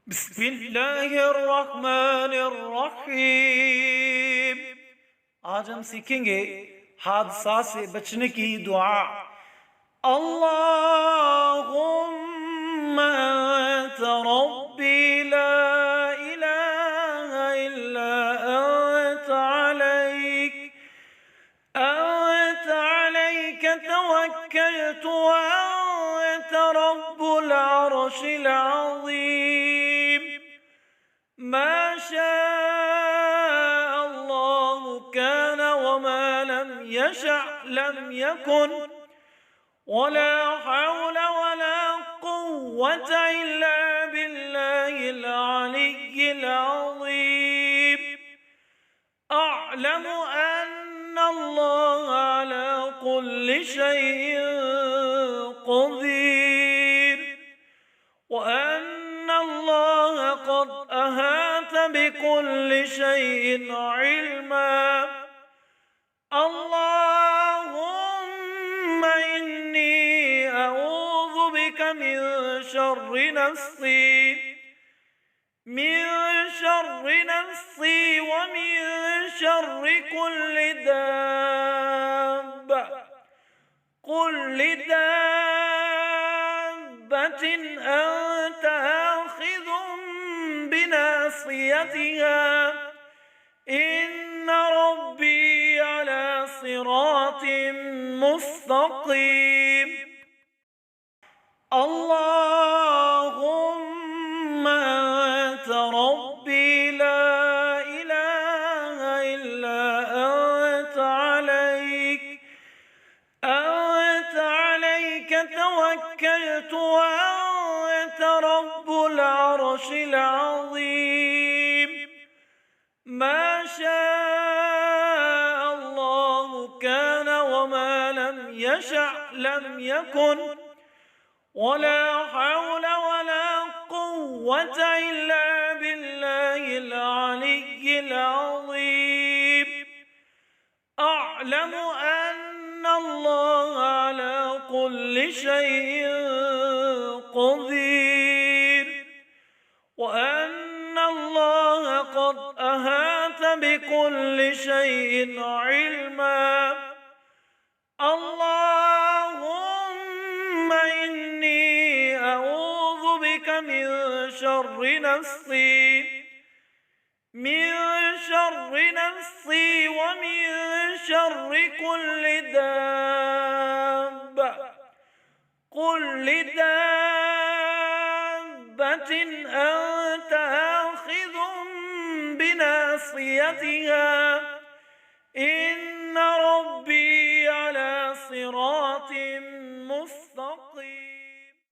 बिस्मिल्लाहिर्रहमानिर्रहीम। आज हम सीखेंगे हादसा से बचने की दुआ। अल्लाहुम्मा अंत रब्बी ला इलाहा इल्ला अंत अलैक तवक्कलतु व अंत रब्बुल अर्शिल अज़ीम। ما شاء الله كان وما لم يشأ لم يكن ولا حول ولا قوة إلا بالله العلي العظيم. أعلم أن الله على كل شيء قدير وأن الله قد أحاط بكل شيء علما. اللهم إني أعوذ بك من شر نفسي ومن شر كل دابة أنت آخذ بناصيتها إن ربي على صراط مستقيم. اللهم أنت ربي لا إله إلا أنت عليك توكلت وأنت رب العرش العظيم. ما شاء الله كان وما لم يشأ لم يكن ولا حول ولا قوة إلا بالله العلي العظيم. أعلم أن الله على كل شيء قدير وأن الله قد أحاط بكل شيء علما. اللهم إني أعوذ بك من شر نفسي ومن شر كل دابة أنت آخذ بناصيتها إن ربي على صراط مستقيم.